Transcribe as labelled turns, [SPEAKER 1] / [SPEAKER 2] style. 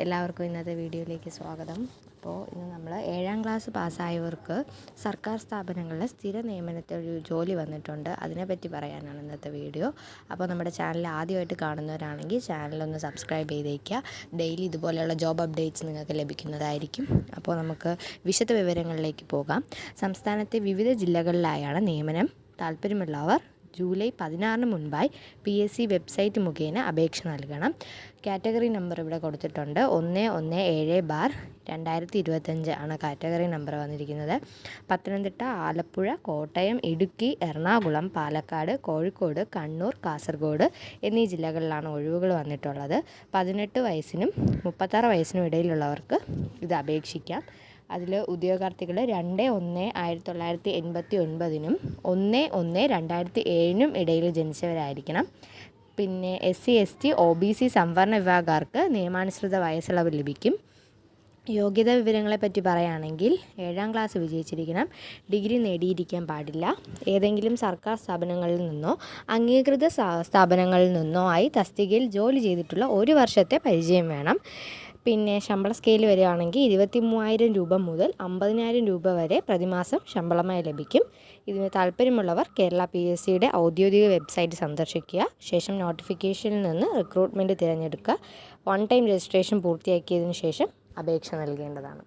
[SPEAKER 1] എല്ലാവർക്കും ഇന്നത്തെ വീഡിയോയിലേക്ക് സ്വാഗതം. അപ്പോൾ ഇന്ന് നമ്മൾ 7ാം ക്ലാസ് പാസ്സായവർക്ക് സർക്കാർ സ്ഥാപനങ്ങളിലെ സ്ഥിര നിയമനത്തിൽ ഒരു ജോലി വന്നിട്ടുണ്ട്. അതിനെപ്പറ്റി പറയാനാണ് ഇന്നത്തെ വീഡിയോ. അപ്പോൾ നമ്മുടെ ചാനൽ ആദ്യമായിട്ട് കാണുന്നവരാണെങ്കിൽ ചാനലൊന്ന് സബ്സ്ക്രൈബ് ചെയ്തേക്കുക. ഡെയിലി ഇതുപോലെയുള്ള ജോബ് അപ്ഡേറ്റ്സ് നിങ്ങൾക്ക് ലഭിക്കുന്നതായിരിക്കും. അപ്പോൾ നമുക്ക് വിശദ വിവരങ്ങളിലേക്ക് പോകാം. സംസ്ഥാനത്തെ വിവിധ ജില്ലകളിലായാണ് നിയമനം. താല്പര്യമുള്ളവർ ജൂലൈ 16 മുൻപായി PSC വെബ്സൈറ്റ് മുഖേന അപേക്ഷ നൽകണം. കാറ്റഗറി നമ്പർ ഇവിടെ കൊടുത്തിട്ടുണ്ട്. 117/2025 ആണ് കാറ്റഗറി നമ്പർ വന്നിരിക്കുന്നത്. പത്തനംതിട്ട, ആലപ്പുഴ, കോട്ടയം, ഇടുക്കി, എറണാകുളം, പാലക്കാട്, കോഴിക്കോട്, കണ്ണൂർ, കാസർഗോഡ് എന്നീ ജില്ലകളിലാണ് ഒഴിവുകൾ വന്നിട്ടുള്ളത്. 18 വയസ്സിനും 36 വയസ്സിനും ഇടയിലുള്ളവർക്ക് ഇത് അപേക്ഷിക്കാം. അതിൽ ഉദ്യോഗാർത്ഥികൾ 2/1/1989 1/1/2007 ഇടയിൽ ജനിച്ചവരായിരിക്കണം. പിന്നെ SC, ST, OBC സംവരണ വിഭാഗക്കാർക്ക് നിയമാനുസൃത വയസ്സിളവ് ലഭിക്കും. യോഗ്യതാ വിവരങ്ങളെപ്പറ്റി പറയുകയാണെങ്കിൽ 7ാം ക്ലാസ് വിജയിച്ചിരിക്കണം. ഡിഗ്രി നേടിയിരിക്കാൻ പാടില്ല. ഏതെങ്കിലും സർക്കാർ സ്ഥാപനങ്ങളിൽ നിന്നോ അംഗീകൃത സ്ഥാപനങ്ങളിൽ നിന്നോ ആയി തസ്തികയിൽ ജോലി ചെയ്തിട്ടുള്ള 1 വർഷത്തെ പരിചയം വേണം. പിന്നെ ശമ്പള സ്കെയിൽ വരികയാണെങ്കിൽ 23,000 രൂപ മുതൽ 50,000 രൂപ വരെ പ്രതിമാസം ശമ്പളമായി ലഭിക്കും. ഇതിന് താല്പര്യമുള്ളവർ കേരള PSCയുടെ ഔദ്യോഗിക വെബ്സൈറ്റ് സന്ദർശിക്കുക. ശേഷം നോട്ടിഫിക്കേഷനിൽ നിന്ന് റിക്രൂട്ട്മെൻറ്റ് തിരഞ്ഞെടുക്കുക. 1 ടൈം രജിസ്ട്രേഷൻ പൂർത്തിയാക്കിയതിനു ശേഷം അപേക്ഷ നൽകേണ്ടതാണ്.